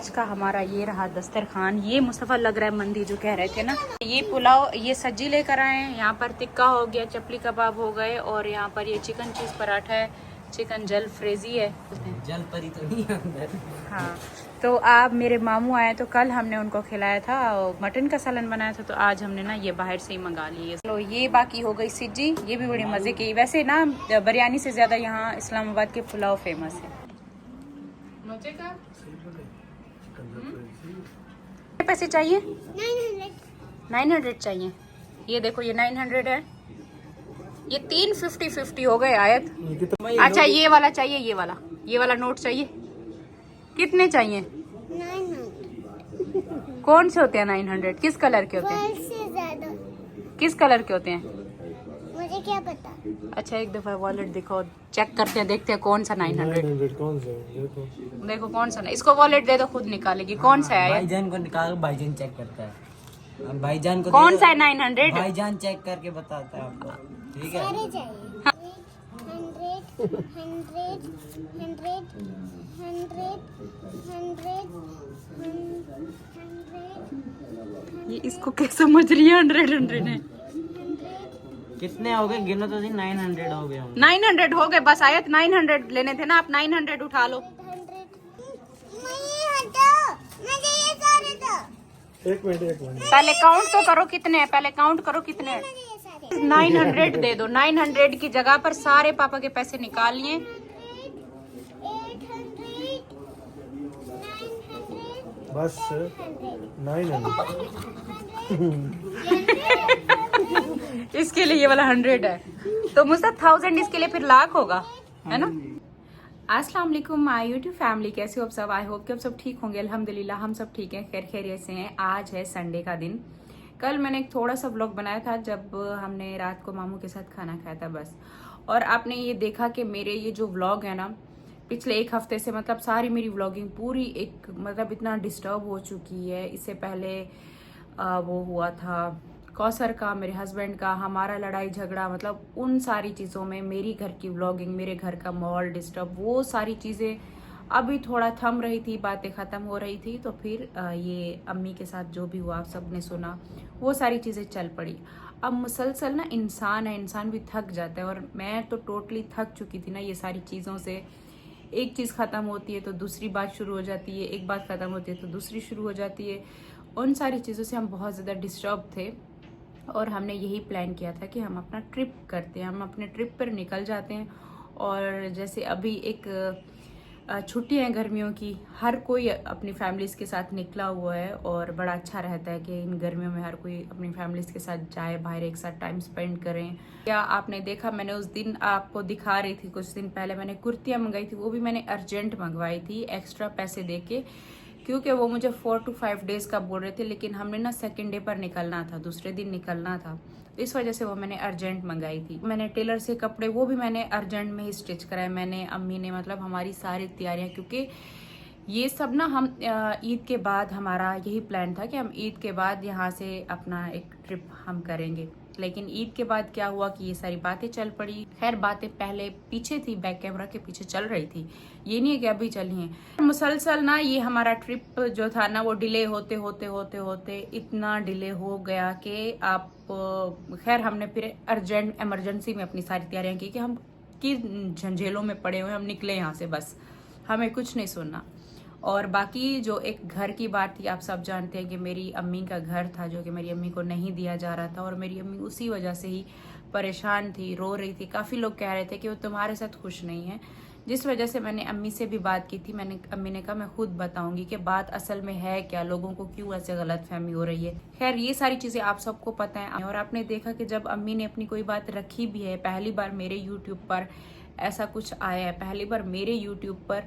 आज का हमारा ये रहा दस्तरखान। ये मुस्तफ़ा लग रहा है मंदी जो कह रहे थे ना। ये पुलाव, ये सब्जी लेकर आए हैं। यहाँ पर टिक्का हो गया, चपली कबाब हो गए, और यहाँ पर ये चिकन चीज़ पराठा है, चिकन जल फ्रेजी है। जल परी तो नहीं अंदर। हाँ, तो आप मेरे मामू आए तो कल हमने उनको खिलाया था, मटन का सालन बनाया था, तो आज हमने ना ये बाहर से ही मंगा लिए। तो ये बाकी हो गई सिज्जी, ये भी बड़ी मज़े की। वैसे ना बिरयानी से ज़्यादा यहाँ इस्लामाबाद के पुलाव फेमस है। पैसे चाहिए? 900 चाहिए। ये देखो, ये 900 है। ये 3 50-50 हो गए आयत। अच्छा, ये वाला चाहिए, ये वाला नोट चाहिए। कितने चाहिए? 900। कौन से होते हैं 900? किस कलर के होते हैं? से ज्यादा किस कलर के होते हैं? मुझे क्या पता। अच्छा, एक दफा वॉलेट दिखाओ, चेक करते हैं, देखते हैं कौन सा 900 कौन सा? देखो कौन सा। इसको वॉलेट दे दो, खुद निकालेगी कौन सा है। भाईजान को निकाल, भाईजान चेक करता है। अब भाईजान को कौन सा है 900? भाईजान चेक करके बताता है आपको, ठीक है? सारे चाहिए। 100 ये इसको क्या समझ रही है? 100 है। कितने हो गए? गिनो तो नहीं। 900 हो गए। 900 हो गए बस आयत। 900 लेने थे ना आप, 900 उठा लो। एक मिनट पहले काउंट तो करो कितने हैं, पहले काउंट करो कितने हैं। 900 दे दो। 900 की जगह पर सारे पापा के पैसे निकाल लिए। 800, 900, बस 900। इसके लिए ये वाला 100 है, तो मुझसे 1000 इसके लिए फिर लाख होगा, है ना? अस्सलाम वालेकुम माय यूट्यूब फैमिली, कैसे हो आप सब? आई होप कि आप सब ठीक होंगे। अल्हम्दुलिल्लाह हम सब ठीक हैं, खैर खैरियत से हैं। आज है संडे का दिन। कल मैंने एक थोड़ा सा व्लॉग बनाया था जब हमने रात को मामू के साथ खाना खाया था बस। और आपने ये देखा कि मेरे ये जो व्लॉग है ना, पिछले एक हफ्ते से मतलब सारी मेरी व्लॉगिंग पूरी एक मतलब इतना डिस्टर्ब हो चुकी है। इससे पहले वो हुआ था कौसर का, मेरे हस्बैंड का, हमारा लड़ाई झगड़ा, मतलब उन सारी चीज़ों में मेरी घर की व्लॉगिंग, मेरे घर का माहौल डिस्टर्ब, वो सारी चीज़ें अभी थोड़ा थम रही थी, बातें ख़त्म हो रही थी। तो फिर ये अम्मी के साथ जो भी हुआ आप सब ने सुना, वो सारी चीज़ें चल पड़ी। अब मुसलसल ना इंसान है, इंसान भी थक जाता है, और मैं तो टोटली थक चुकी थी ना ये सारी चीज़ों से। एक चीज़ ख़त्म होती है तो दूसरी बात शुरू हो जाती है, एक बात ख़त्म होती है तो दूसरी शुरू हो जाती है। उन सारी चीज़ों से हम बहुत ज़्यादा डिस्टर्ब थे, और हमने यही प्लान किया था कि हम अपना ट्रिप करते हैं, हम अपने ट्रिप पर निकल जाते हैं। और जैसे अभी एक छुट्टियां हैं गर्मियों की, हर कोई अपनी फैमिलीज़ के साथ निकला हुआ है, और बड़ा अच्छा रहता है कि इन गर्मियों में हर कोई अपनी फैमिलीज़ के साथ जाए, बाहर एक साथ टाइम स्पेंड करें। क्या आपने देखा, मैंने उस दिन आपको दिखा रही थी, कुछ दिन पहले मैंने कुर्तियाँ मंगाई थी, वो भी मैंने अर्जेंट मंगवाई थी एक्स्ट्रा पैसे दे के, क्योंकि वो मुझे 4 to 5 डेज का बोल रहे थे, लेकिन हमने ना सेकंड डे पर निकलना था, दूसरे दिन निकलना था, तो इस वजह से वो मैंने अर्जेंट मंगाई थी। मैंने टेलर से कपड़े वो भी मैंने अर्जेंट में ही स्टिच कराए। मैंने, अम्मी ने, मतलब हमारी सारी तैयारियां, क्योंकि ये सब ना हम ईद के बाद, हमारा यही प्लान था कि हम ईद के बाद यहाँ से अपना एक ट्रिप हम करेंगे। लेकिन ईद के बाद क्या हुआ कि ये सारी बातें चल पड़ी। खैर बातें पहले पीछे थी, बैक कैमरा के पीछे चल रही थी, ये नहीं है कि अभी चली हैं। मुसलसल ना ये हमारा ट्रिप जो था ना, वो डिले होते होते होते होते इतना डिले हो गया कि आप खैर हमने फिर अर्जेंट इमरजेंसी में अपनी सारी तैयारियां की कि हम किन झंझेलों में पड़े हुए, हम निकले यहाँ से, बस हमें कुछ नहीं सुनना। और बाकी जो एक घर की बात थी, आप सब जानते हैं कि मेरी अम्मी का घर था जो कि मेरी अम्मी को नहीं दिया जा रहा था, और मेरी अम्मी उसी वजह से ही परेशान थी, रो रही थी। काफ़ी लोग कह रहे थे कि वो तुम्हारे साथ खुश नहीं है, जिस वजह से मैंने अम्मी से भी बात की थी। अम्मी ने कहा मैं खुद बताऊंगी कि बात असल में है क्या, लोगों को क्यों ऐसे गलतफहमी हो रही है। खैर ये सारी चीज़ें आप सबको पता है, और आपने देखा कि जब अम्मी ने अपनी कोई बात रखी भी है, पहली बार मेरे यूट्यूब पर ऐसा कुछ आया है, पहली बार मेरे यूट्यूब पर,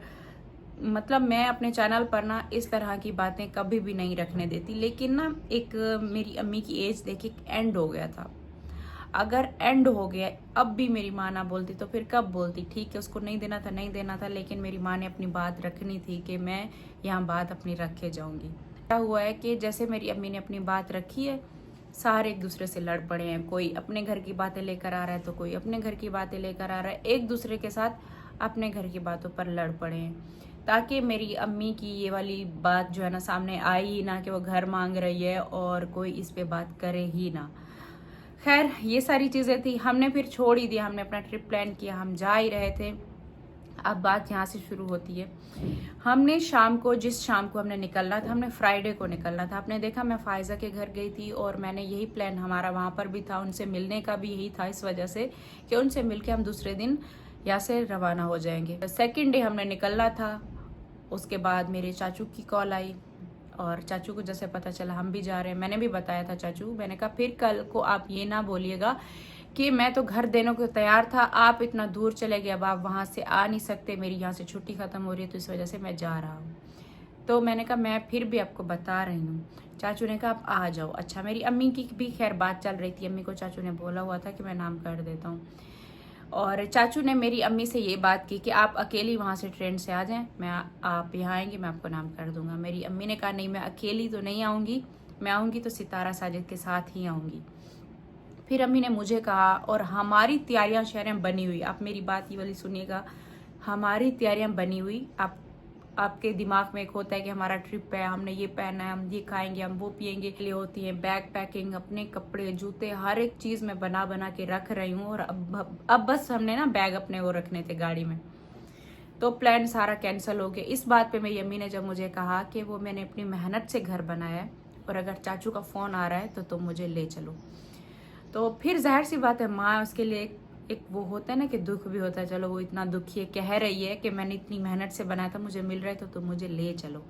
मतलब मैं अपने चैनल पर ना इस तरह की बातें कभी भी नहीं रखने देती। लेकिन ना एक मेरी अम्मी की एज देखिए एंड हो गया था। अगर एंड हो गया, अब भी मेरी माँ ना बोलती तो फिर कब बोलती? ठीक है, उसको नहीं देना था, नहीं देना था, लेकिन मेरी माँ ने अपनी बात रखनी थी कि मैं यहाँ बात अपनी रख के जाऊँगी। क्या हुआ है कि जैसे मेरी अम्मी ने अपनी बात रखी है, सारे एक दूसरे से लड़ पड़े हैं। कोई अपने घर की बातें लेकर आ रहा है तो कोई अपने घर की बातें लेकर आ रहा है, एक दूसरे के साथ अपने घर की बातों पर लड़ पड़े हैं। ताकि मेरी अम्मी की ये वाली बात जो है ना सामने आई ही ना कि वो घर मांग रही है और कोई इस पे बात करे ही ना। खैर ये सारी चीज़ें थी, हमने फिर छोड़ ही दिया, हमने अपना ट्रिप प्लान किया, हम जा ही रहे थे। अब बात यहाँ से शुरू होती है। हमने जिस शाम को हमने निकलना था, हमने फ्राइडे को निकलना था। आपने देखा मैं फायजा के घर गई थी और मैंने यही प्लान हमारा वहाँ पर भी था, उनसे मिलने का भी यही था, इस वजह से कि उनसे मिलके हम दूसरे दिन यहाँ से रवाना हो जाएंगे। सेकेंड डे हमने निकलना था, उसके बाद मेरे चाचू की कॉल आई और चाचू को जैसे पता चला हम भी जा रहे हैं। मैंने भी बताया था चाचू, मैंने कहा फिर कल को आप ये ना बोलिएगा कि मैं तो घर देने को तैयार था, आप इतना दूर चले गए, अब आप वहाँ से आ नहीं सकते, मेरी यहाँ से छुट्टी ख़त्म हो रही है तो इस वजह से मैं जा रहा हूँ। तो मैंने कहा मैं फिर भी आपको बता रही हूँ। चाचू ने कहा आप आ जाओ। अच्छा, मेरी अम्मी की भी खैर बात चल रही थी, अम्मी को चाचू ने बोला हुआ था कि मैं नाम कर देता हूँ। और चाचू ने मेरी अम्मी से ये बात की कि आप अकेली वहाँ से ट्रेन से आ जाएं, आप यहाँ आएंगे मैं आपको नाम कर दूंगा। मेरी अम्मी ने कहा नहीं, मैं अकेली तो नहीं आऊँगी, मैं आऊँगी तो सितारा साजिद के साथ ही आऊँगी। फिर अम्मी ने मुझे कहा, और हमारी तैयारियां शहरें बनी हुई, आप मेरी बात ये वाली सुनिएगा, हमारी तैयारियां बनी हुई। आपके दिमाग में एक होता है कि हमारा ट्रिप है, हमने ये पहना है, हम ये खाएंगे, हम वो पिएंगे के लिए होती है बैग पैकिंग, अपने कपड़े जूते हर एक चीज़ मैं बना के रख रही हूँ। और अब बस हमने ना बैग अपने वो रखने थे गाड़ी में, तो प्लान सारा कैंसिल हो गया। इस बात पे मेरी अम्मी ने जब मुझे कहा कि वो मैंने अपनी मेहनत से घर बनाया है और अगर चाचू का फ़ोन आ रहा है तो तुम मुझे ले चलो, तो फिर जाहिर सी बात है माँ उसके लिए एक वो होता है ना कि दुख भी होता है। चलो वो इतना दुखी है, कह रही है कि मैंने इतनी मेहनत से बनाया था, मुझे मिल रहा है तो तुम मुझे ले चलो।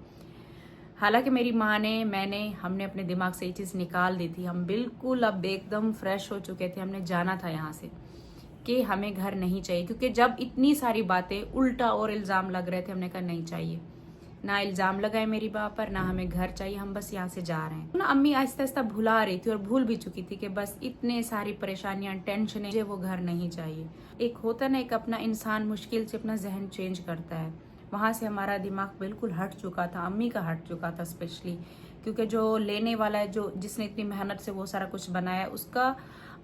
हालांकि मेरी माँ ने हमने अपने दिमाग से ये चीज़ निकाल दी थी। हम बिल्कुल अब एकदम फ्रेश हो चुके थे, हमने जाना था यहाँ से कि हमें घर नहीं चाहिए, क्योंकि जब इतनी सारी बातें उल्टा और इल्ज़ाम लग रहे थे, हमने कहा नहीं चाहिए, ना इल्ज़ाम लगाए मेरी माँ पर, ना हमें घर चाहिए, हम बस यहाँ से जा रहे हैं ना। अम्मी आहिस्ता आहिस्ता भुला रही थी और भूल भी चुकी थी कि बस इतने सारी परेशानियां, टेंशन, मुझे वो घर नहीं चाहिए। एक होता ना, एक अपना इंसान मुश्किल से अपना जहन चेंज करता है। वहाँ से हमारा दिमाग बिल्कुल हट चुका था, अम्मी का हट चुका था स्पेशली, क्योंकि जो लेने वाला है, जिसने इतनी मेहनत से वो सारा कुछ बनाया, उसका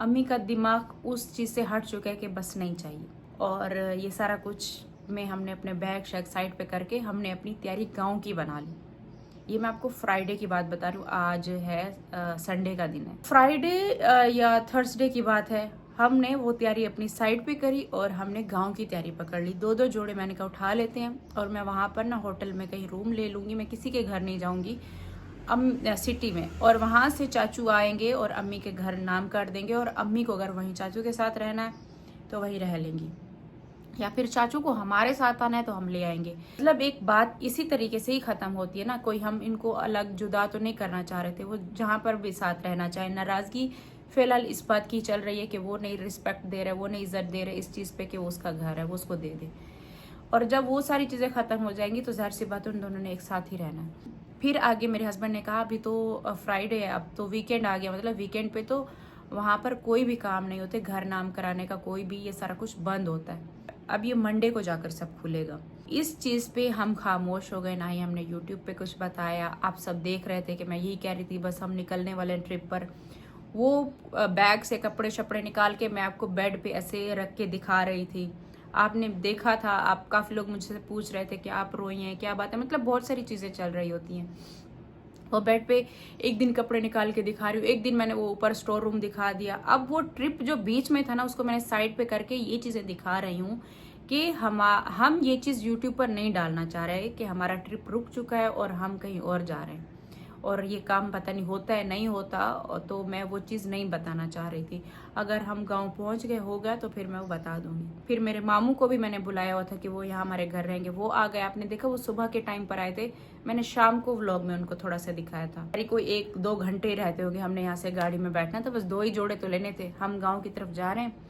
अम्मी का दिमाग उस चीज़ से हट चुका है कि बस नहीं चाहिए। और ये सारा कुछ में हमने अपने बैग शैग साइड पे करके हमने अपनी तैयारी गांव की बना ली। ये मैं आपको फ्राइडे की बात बता रही हूँ, आज है संडे का दिन है। फ्राइडे या थर्सडे की बात है, हमने वो तैयारी अपनी साइड पे करी और हमने गांव की तैयारी पकड़ ली। 2-2 जोड़े मैंने कहा उठा लेते हैं और मैं वहाँ पर ना होटल में कहीं रूम ले लूँगी, मैं किसी के घर नहीं जाऊँगी सिटी में, और वहाँ से चाचू आएंगे और अम्मी के घर नाम कर देंगे, और अम्मी को अगर वहीं चाचू के साथ रहना है तो वहीं रह लेंगी, या फिर चाचू को हमारे साथ आना है तो हम ले आएंगे। मतलब एक बात इसी तरीके से ही खत्म होती है ना, कोई हम इनको अलग जुदा तो नहीं करना चाह रहे थे, वो जहाँ पर भी साथ रहना चाहे। नाराजगी फिलहाल इस बात की चल रही है कि वो नहीं रिस्पेक्ट दे रहे, वो नहीं इज्जत दे रहे इस चीज़ पे कि वो उसका घर है, वो उसको दे दे। और जब वो सारी चीज़ें खत्म हो जाएंगी तो जाहिर सी बात है उन दोनों ने एक साथ ही रहना है। फिर आगे मेरे हस्बैंड ने कहा अभी तो फ्राइडे है, अब तो वीकेंड आ गया, मतलब वीकेंड पे तो वहाँ पर कोई भी काम नहीं होते, घर नाम कराने का कोई भी, ये सारा कुछ बंद होता है। अब ये मंडे को जाकर सब खुलेगा। इस चीज़ पे हम खामोश हो गए, ना ही हमने यूट्यूब पे कुछ बताया। आप सब देख रहे थे कि मैं यही कह रही थी बस हम निकलने वाले ट्रिप पर। वो बैग से कपड़े शपड़े निकाल के मैं आपको बेड पे ऐसे रख के दिखा रही थी, आपने देखा था। आप काफ़ी लोग मुझसे पूछ रहे थे कि आप रोई हैं, क्या बात है, मतलब बहुत सारी चीज़ें चल रही होती हैं। वो बेड पे एक दिन कपड़े निकाल के दिखा रही हूँ, एक दिन मैंने वो ऊपर स्टोर रूम दिखा दिया। अब वो ट्रिप जो बीच में था ना, उसको मैंने साइड पे करके ये चीज़ें दिखा रही हूँ कि हम ये चीज़ यूट्यूब पर नहीं डालना चाह रहे कि हमारा ट्रिप रुक चुका है और हम कहीं और जा रहे हैं, और ये काम पता नहीं होता है नहीं होता, तो मैं वो चीज़ नहीं बताना चाह रही थी। अगर हम गांव पहुंच गए होगा तो फिर मैं वो बता दूंगी। फिर मेरे मामू को भी मैंने बुलाया हुआ था कि वो यहाँ हमारे घर रहेंगे, वो आ गए। आपने देखा वो सुबह के टाइम पर आए थे, मैंने शाम को व्लॉग में उनको थोड़ा सा दिखाया था। अरे कोई 1-2 घंटे रहते होंगे, हमने यहाँ से गाड़ी में बैठना था, बस 2 ही जोड़े तो लेने थे। हम गाँव की तरफ जा रहे हैं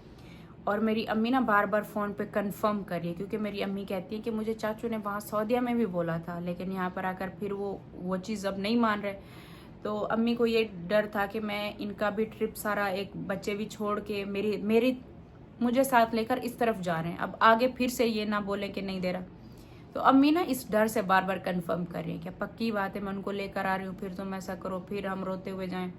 और मेरी अम्मी ना बार बार फ़ोन पे कंफर्म करिए, क्योंकि मेरी अम्मी कहती है कि मुझे चाचू ने वहाँ सऊदीया में भी बोला था, लेकिन यहाँ पर आकर फिर वो चीज़ अब नहीं मान रहे। तो अम्मी को ये डर था कि मैं इनका भी ट्रिप सारा, एक बच्चे भी छोड़ के मुझे साथ लेकर इस तरफ जा रहे हैं, अब आगे फिर से ये ना बोले कि नहीं दे रहा। तो अम्मी ना इस डर से बार बार कंफर्म कर रही है कि पक्की बात है मैं उनको लेकर आ रही हूँ, फिर तुम ऐसा करो, फिर हम रोते हुए जाएं।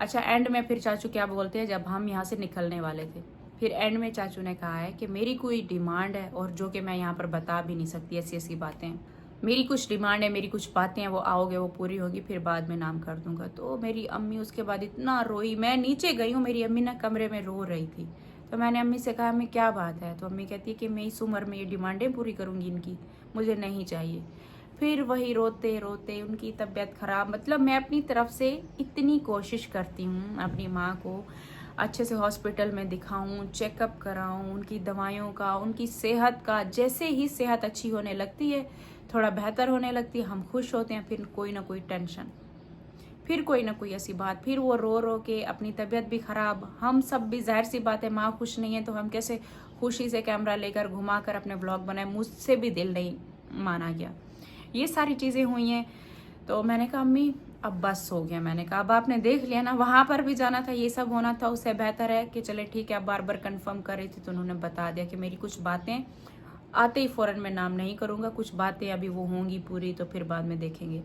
अच्छा, एंड में फिर चाचू क्या बोलते हैं, जब हम यहाँ से निकलने वाले थे फिर एंड में चाचू ने कहा है कि मेरी कोई डिमांड है, और जो कि मैं यहाँ पर बता भी नहीं सकती, ऐसी ऐसी बातें। मेरी कुछ डिमांड है, मेरी कुछ बातें हैं, वो आओगे वो पूरी होगी, फिर बाद में नाम कर दूंगा। तो मेरी अम्मी उसके बाद इतना रोई, मैं नीचे गई हूँ, मेरी अम्मी ना कमरे में रो रही थी। तो मैंने अम्मी से कहा, अम्मी क्या बात है? तो अम्मी कहती है कि मैं इस उम्र में ये डिमांडें पूरी करूँगी इनकी, मुझे नहीं चाहिए। फिर वही रोते रोते उनकी तबीयत ख़राब, मतलब मैं अपनी तरफ से इतनी कोशिश करती हूँ अपनी माँ को अच्छे से हॉस्पिटल में दिखाऊं, चेकअप कराऊं, उनकी दवाइयों का, उनकी सेहत का। जैसे ही सेहत अच्छी होने लगती है, थोड़ा बेहतर होने लगती है, हम खुश होते हैं, फिर कोई ना कोई टेंशन, फिर कोई ना कोई ऐसी बात, फिर वो रो रो के अपनी तबीयत भी ख़राब। हम सब भी, जाहिर सी बात है, माँ खुश नहीं है तो हम कैसे खुशी से कैमरा लेकर घुमा कर अपने ब्लॉग बनाए। मुझसे भी दिल नहीं माना गया, ये सारी चीज़ें हुई हैं। तो मैंने कहा अम्मी अब बस हो गया। मैंने कहा अब आपने देख लिया ना, वहाँ पर भी जाना था, ये सब होना था, उससे बेहतर है कि चले ठीक है। अब बार बार कंफर्म कर रही थी तो उन्होंने बता दिया कि मेरी कुछ बातें आते ही फ़ौरन मैं नाम नहीं करूँगा, कुछ बातें अभी वो होंगी पूरी, तो फिर बाद में देखेंगे।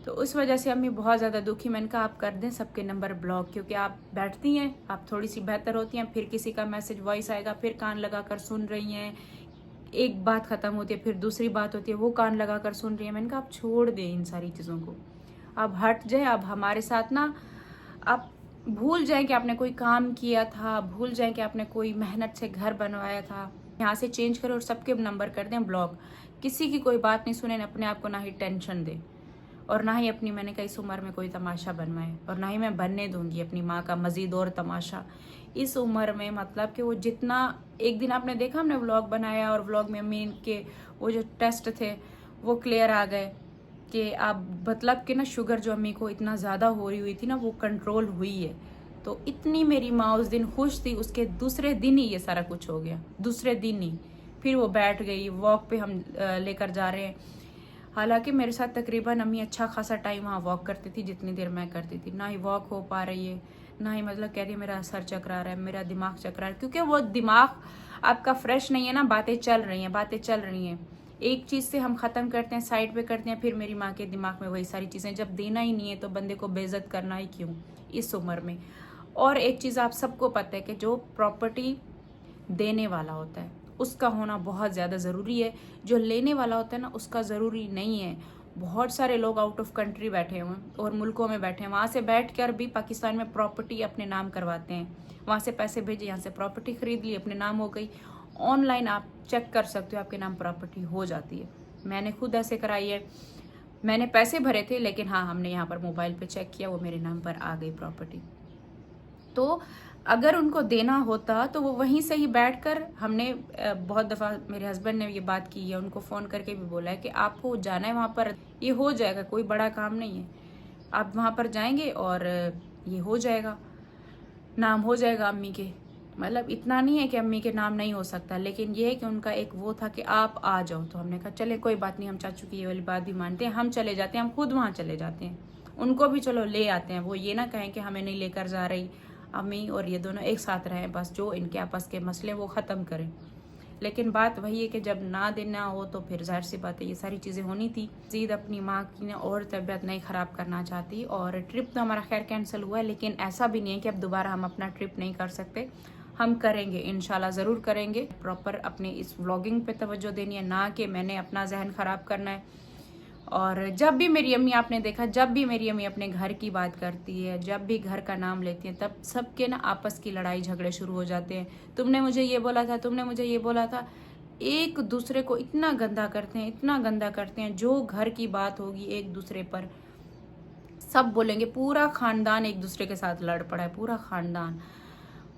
तो उस वजह से अम्मी बहुत ज़्यादा दुखी। मैंने कहा आप कर दें सबके नंबर ब्लॉक, क्योंकि आप बैठती हैं, आप थोड़ी सी बेहतर होती हैं, फिर किसी का मैसेज वॉइस आएगा, फिर कान लगा कर सुन रही हैं, एक बात ख़त्म होती है, फिर दूसरी बात होती है, वो कान लगा कर सुन रही है। मैंने कहा आप छोड़ दें इन सारी चीज़ों को, अब हट जाए। अब हमारे साथ ना आप भूल जाएं कि आपने कोई काम किया था, भूल जाएं कि आपने कोई मेहनत से घर बनवाया था। यहाँ से चेंज करें और सबके नंबर कर दें ब्लॉक। किसी की कोई बात नहीं सुने, अपने आप को ना ही टेंशन दे, और ना ही अपनी, मैंने कहा इस उम्र में कोई तमाशा बनवाए, और ना ही मैं बनने दूंगी अपनी माँ का मजीद और तमाशा इस उम्र में। मतलब कि वो जितना, एक दिन आपने देखा हमने व्लॉग बनाया, और व्लॉग में अम्मी के वो जो टेस्ट थे वो क्लियर आ गए कि आप, मतलब कि ना शुगर जो अम्मी को इतना ज़्यादा हो रही हुई थी ना, वो कंट्रोल हुई है। तो इतनी मेरी माँ उस दिन खुश थी, उसके दूसरे दिन ही ये सारा कुछ हो गया, दूसरे दिन ही। फिर वो बैठ गई, वॉक पे हम लेकर जा रहे हैं। हालांकि मेरे साथ तकरीबन अम्मी अच्छा खासा टाइम वहाँ वॉक करती थी, जितनी देर मैं करती थी। ना ही वॉक हो पा रही है, ना ही मतलब कह रही है मेरा सर चकरा रहा है, मेरा दिमाग चकरा रहा है, क्योंकि वो दिमाग आपका फ्रेश नहीं है ना, बातें चल रही हैं, बातें चल रही हैं। एक चीज़ से हम ख़त्म करते हैं, साइड पे करते हैं, फिर मेरी माँ के दिमाग में वही सारी चीज़ें। जब देना ही नहीं है तो बंदे को बेइज्जत करना ही क्यों इस उम्र में। और एक चीज़ आप सबको पता है कि जो प्रॉपर्टी देने वाला होता है उसका होना बहुत ज़्यादा ज़रूरी है, जो लेने वाला होता है ना उसका ज़रूरी नहीं है। बहुत सारे लोग आउट ऑफ कंट्री बैठे हुए हैं और मुल्कों में बैठे हैं, वहाँ से बैठ कर भी पाकिस्तान में प्रॉपर्टी अपने नाम करवाते हैं। वहाँ से पैसे भेजे, यहाँ से प्रॉपर्टी खरीद ली, अपने नाम हो गई। ऑनलाइन आप चेक कर सकते हो, आपके नाम प्रॉपर्टी हो जाती है। मैंने खुद ऐसे कराई है, मैंने पैसे भरे थे, लेकिन हाँ हमने यहाँ पर मोबाइल पे चेक किया, वो मेरे नाम पर आ गई प्रॉपर्टी। तो अगर उनको देना होता तो वो वहीं से ही बैठकर, हमने बहुत दफ़ा मेरे हस्बैंड ने ये बात की है, उनको फ़ोन करके भी बोला है कि आपको जाना है वहाँ पर, ये हो जाएगा, कोई बड़ा काम नहीं है। आप वहाँ पर जाएंगे और ये हो जाएगा, नाम हो जाएगा अम्मी के। मतलब इतना नहीं है कि अम्मी के नाम नहीं हो सकता, लेकिन ये है कि उनका एक वो था कि आप आ जाओ। तो हमने कहा चले कोई बात नहीं, हम चाचू की ये वाली बात भी मानते हैं, हम चले जाते हैं, हम खुद वहाँ चले जाते हैं, उनको भी चलो ले आते हैं। वो ये ना कहें कि हमें नहीं लेकर जा रही, अम्मी और ये दोनों एक साथ रहें, बस जो इनके आपस के मसले वो ख़त्म करें। लेकिन बात वही है कि जब ना देना हो तो फिर जाहिर सी बात है ये सारी चीज़ें होनी थी। जीद अपनी माँ की ना और तबीयत नहीं ख़राब करना चाहती, और ट्रिप तो हमारा खैर कैंसिल हुआ है, लेकिन ऐसा भी नहीं है कि अब दोबारा हम अपना ट्रिप नहीं कर सकते। हम करेंगे इंशाल्लाह, ज़रूर करेंगे। प्रॉपर अपने इस व्लॉगिंग पे तवज्जो देनी है, ना कि मैंने अपना जहन ख़राब करना है। और जब भी मेरी अम्मी, आपने देखा जब भी मेरी अम्मी अपने घर की बात करती है, जब भी घर का नाम लेती है, तब सबके ना आपस की लड़ाई झगड़े शुरू हो जाते हैं। तुमने मुझे ये बोला था, तुमने मुझे ये बोला था। एक दूसरे को इतना गंदा करते हैं, इतना गंदा करते हैं। जो घर की बात होगी एक दूसरे पर सब बोलेंगे, पूरा ख़ानदान एक दूसरे के साथ लड़ पड़ा है, पूरा ख़ानदान।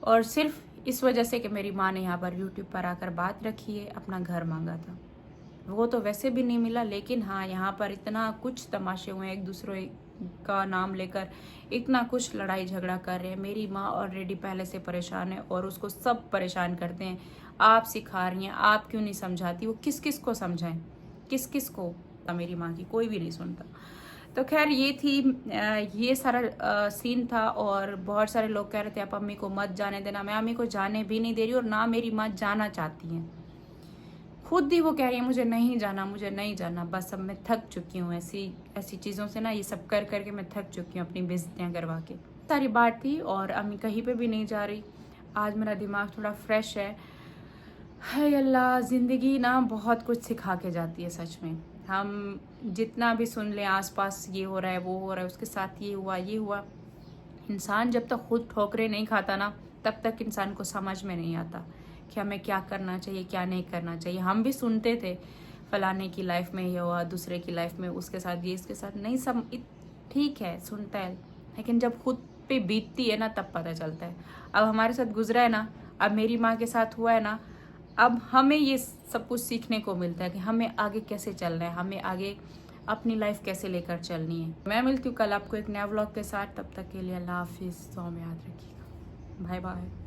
और सिर्फ इस वजह से कि मेरी माँ ने यहाँ पर यूट्यूब पर आकर बात रखी है, अपना घर मांगा था, वो तो वैसे भी नहीं मिला। लेकिन हाँ यहाँ पर इतना कुछ तमाशे हुए, एक दूसरे का नाम लेकर इतना कुछ लड़ाई झगड़ा कर रहे हैं। मेरी माँ ऑलरेडी पहले से परेशान है और उसको सब परेशान करते हैं। आप सिखा रही हैं, आप क्यों नहीं समझाती? वो किस किस को समझाएं, किस किस को? मेरी माँ की कोई भी नहीं सुनता। तो खैर ये थी, ये सारा सीन था। और बहुत सारे लोग कह रहे थे आप अम्मी को मत जाने देना। मैं अम्मी को जाने भी नहीं दे रही और ना मेरी माँ जाना चाहती हैं। खुद ही वो कह रही है मुझे नहीं जाना, मुझे नहीं जाना। बस अब मैं थक चुकी हूँ ऐसी चीज़ों से ना, ये सब कर करके मैं थक चुकी हूँ, अपनी बेइज्जतियाँ करवा के। सारी बात थी और अम्मी कहीं पे भी नहीं जा रही। आज मेरा दिमाग थोड़ा फ्रेश है। हाय अल्लाह, ज़िंदगी ना बहुत कुछ सिखा के जाती है सच में। हम जितना भी सुन लें आसपास ये हो रहा है वो हो रहा है, उसके साथ ये हुआ, इंसान जब तक खुद ठोकरे नहीं खाता ना तब तक इंसान को समझ में नहीं आता कि हमें क्या करना चाहिए क्या नहीं करना चाहिए। हम भी सुनते थे फलाने की लाइफ में ये हुआ, दूसरे की लाइफ में उसके साथ ये, इसके साथ नहीं, सब ठीक है सुनता है, लेकिन जब खुद पे बीतती है ना तब पता चलता है। अब हमारे साथ गुजरा है ना, अब मेरी माँ के साथ हुआ है ना, अब हमें ये सब कुछ सीखने को मिलता है कि हमें आगे कैसे चलना है, हमें आगे अपनी लाइफ कैसे लेकर चलनी है। मैं मिलती हूँ कल आपको एक नया व्लॉग के साथ, तब तक के लिए अल्लाह हाफिज़, दुआ में याद रखिएगा, बाय बाय।